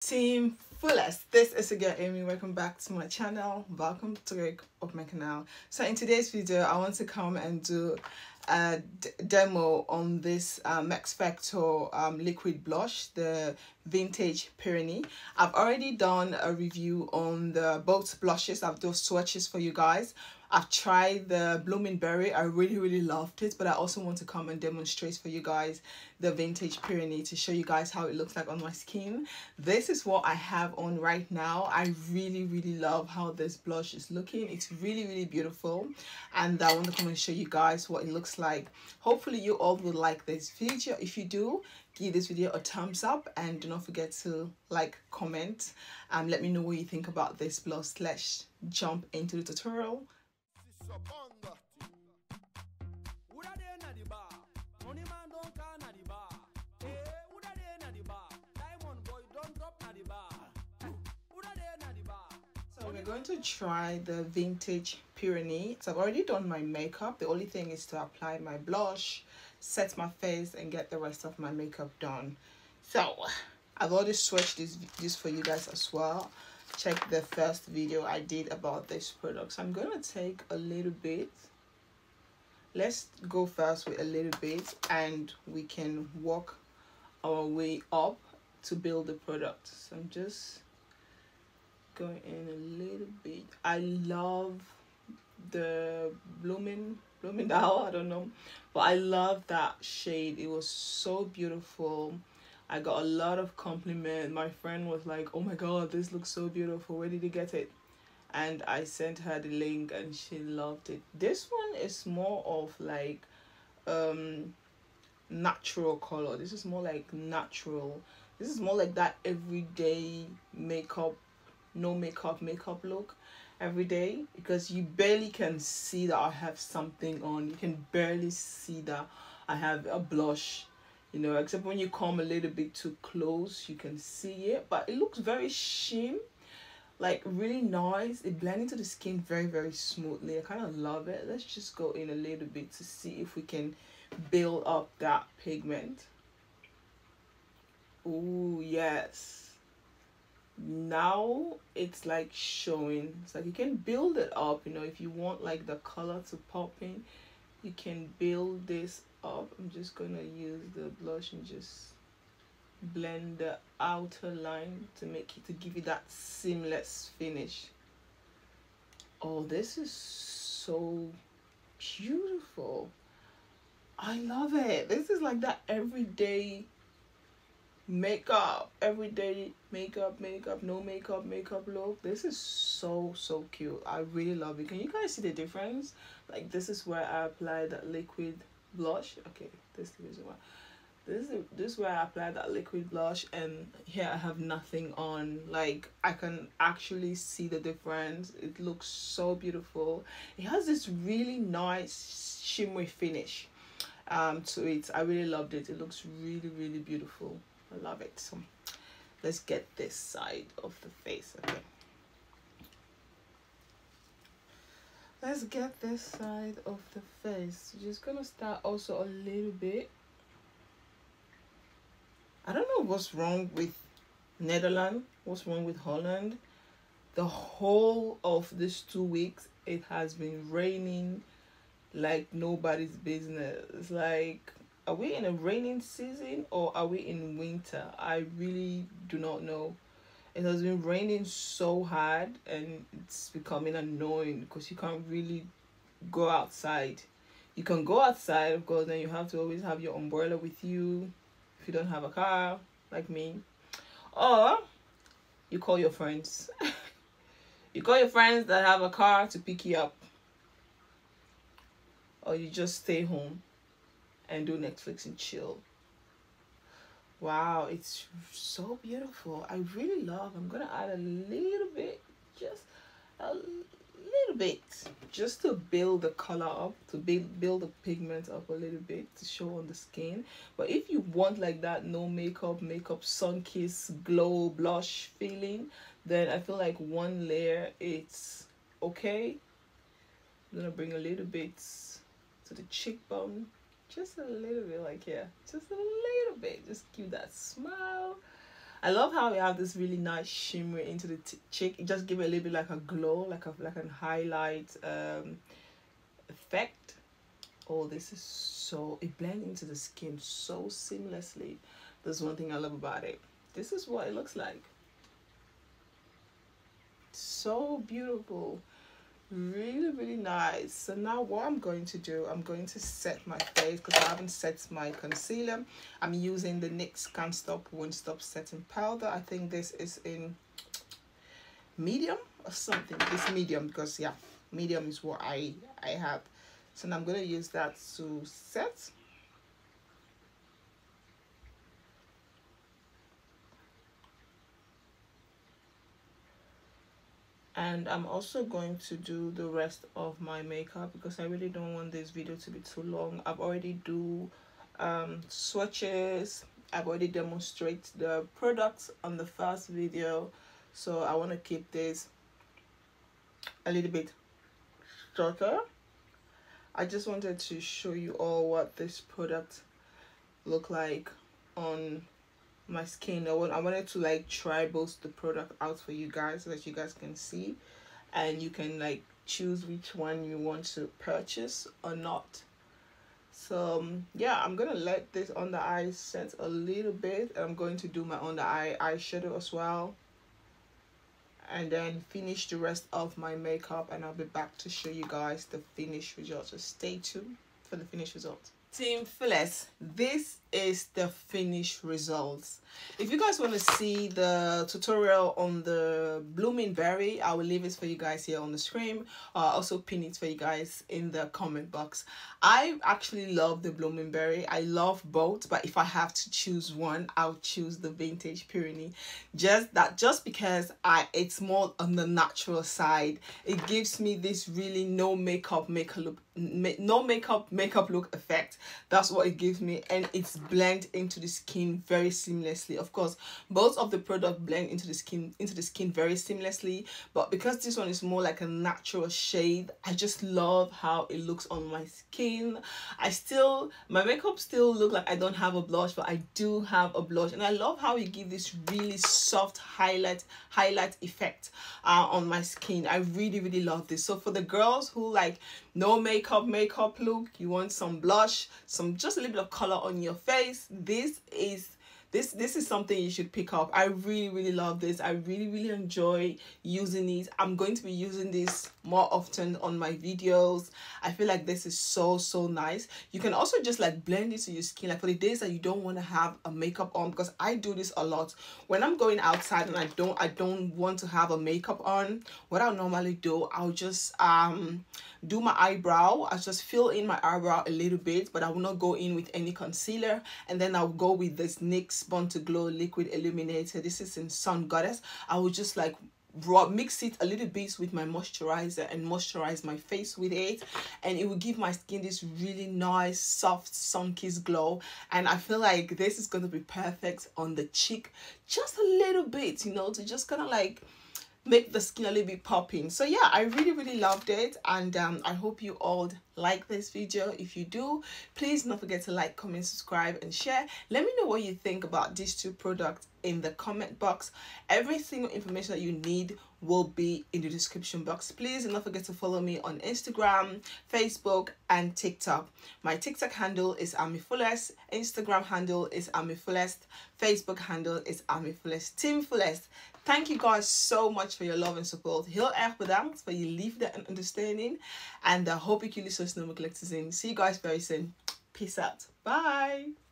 Team Fullest, this is again Amy. Welcome back to my channel. Welcome to my canal. So in today's video I want to come and do a demo on this Max Factor liquid blush, the vintage Peony. I've already done a review on the both blushes. I've done swatches for you guys. I've tried the Blooming Berry. I really loved it, but I also want to come and demonstrate for you guys the vintage Peony to show you guys how it looks like on my skin. This is what I have on right now. I really love how this blush is looking. It's really beautiful, and I want to come and show you guys what it looks like. Hopefully you all will like this video. If you do, give this video a thumbs up and do not forget to like, comment, and let me know what you think about this blush. Let's jump into the tutorial. So we're going to try the vintage Peony. So I've already done my makeup. The only thing is to apply my blush, set my face, and get the rest of my makeup done. So I've already swatched this for you guys as well. Check the first video I did about this product. So I'm gonna take a little bit. Let's go first with a little bit, and we can work our way up to build the product. So I'm just going in a little bit. I love the blooming doll, I don't know, but I love that shade. It was so beautiful. I got a lot of compliment. My friend was like, oh my god, this looks so beautiful, where did you get it? And I sent her the link and she loved it. This one is more of like natural color. This is more like natural. This is more like that everyday makeup, no makeup look every day, because you barely can see that I have something on. You can barely see that I have a blush, you know, except when you come a little bit too close you can see it, but it looks very sheen, like really nice. It blends into the skin very smoothly. I kind of love it. Let's just go in a little bit to see if we can build up that pigment. Oh yes, now it's like showing. It's like you can build it up, you know, if you want like the color to pop in, you can build this up. I'm just gonna use the blush and just blend the outer line to make it, to give you that seamless finish. Oh, this is so beautiful. I love it. This is like that everyday makeup, no makeup look. This is so cute. I really love it. Can you guys see the difference? Like, this is where I apply that liquid blush. Okay, this is one. This is where I apply that liquid blush, and here I have nothing on. Like, I can actually see the difference. It looks so beautiful. It has this really nice shimmery finish to it. I really loved it. It looks really beautiful. I love it. So let's get this side of the face. Okay, let's get this side of the face. Just gonna start also a little bit. I don't know what's wrong with Netherlands, what's wrong with Holland. The whole of these 2 weeks it has been raining like nobody's business. It's like, are we in a raining season or are we in winter? I really do not know. It has been raining so hard and it's becoming annoying because you can't really go outside. You can go outside, of course, then you have to always have your umbrella with you if you don't have a car like me, or you call your friends. You call your friends that have a car to pick you up, or you just stay home and do Netflix and chill. Wow, it's so beautiful. I really love. I'm gonna add a little bit, just a little bit, just to build the color up, to build the pigment up a little bit to show on the skin. But if you want like that no makeup sun kiss glow blush feeling, then I feel like one layer it's okay. I'm gonna bring a little bit to the cheekbone, just a little bit, like here, just a little bit, just give that smile. I love how we have this really nice shimmer into the cheek. It just gives it a little bit like a glow, like a highlight effect. Oh, this is so, it blends into the skin so seamlessly. That's one thing I love about it. This is what it looks like. So beautiful. Really, really nice. So now what I'm going to do, I'm going to set my face because I haven't set my concealer. I'm using the NYX Can't Stop Won't Stop setting powder. I think this is in medium or something. It's medium because yeah, medium is what I have. So now I'm going to use that to set. And I'm also going to do the rest of my makeup because I really don't want this video to be too long. I've already do swatches. I've already demonstrated the products on the first video, so I want to keep this a little bit shorter. I just wanted to show you all what this product look like on my skin. I wanted to like try both the product out for you guys so that you guys can see and you can like choose which one you want to purchase or not. So yeah, I'm gonna let this under eye set a little bit, and I'm going to do my under eye eyeshadow as well, and then finish the rest of my makeup, and I'll be back to show you guys the finished results. So stay tuned for the finished results. Team Fullest, this is the finished results. If you guys want to see the tutorial on the blooming berry, I will leave it for you guys here on the screen. Also pin it for you guys in the comment box. I actually love the blooming berry. I love both, but if I have to choose one, I'll choose the vintage Peony. Just because it's more on the natural side. It gives me this really no makeup look effect. That's what it gives me, and it's blend into the skin very seamlessly. Of course, both of the product blend into the skin very seamlessly, but because this one is more like a natural shade, I just love how it looks on my skin. My makeup still look like I don't have a blush, but I do have a blush, and I love how it gives this really soft highlight effect on my skin. I really love this. So for the girls who like no makeup look, you want some blush, just a little bit of color on your face, this is something you should pick up. I really love this. I really enjoy using it. I'm going to be using this more often on my videos. I feel like this is so nice. You can also just like blend it to your skin, like for the days that you don't want to have a makeup on, because I do this a lot when I'm going outside and I don't want to have a makeup on. What I'll normally do, I'll just do my eyebrow. I'll just fill in my eyebrow a little bit, but I will not go in with any concealer, and then I'll go with this NYX Born to Glow Liquid Illuminator. This is in Sun Goddess. I will just like mix it a little bit with my moisturizer and moisturize my face with it, and it will give my skin this really nice soft sun-kissed glow. And I feel like this is going to be perfect on the cheek, just a little bit, you know, to just kind of like make the skin a little bit popping. So yeah, I really loved it, and I hope you all like this video. If you do, please don't forget to like, comment, subscribe and share. Let me know what you think about these two products in the comment box. Every single information that you need will be in the description box. Please do not forget to follow me on Instagram, Facebook and TikTok. My TikTok handle is Amifullest, Instagram handle is Amifullest, Facebook handle is Amifullest. Team Fullest, thank you guys so much for your love and support. Heel erg bedankt voor je liefde en understanding. And I hope ik jullie zo snel mogelijk te zien. See you guys very soon. Peace out. Bye.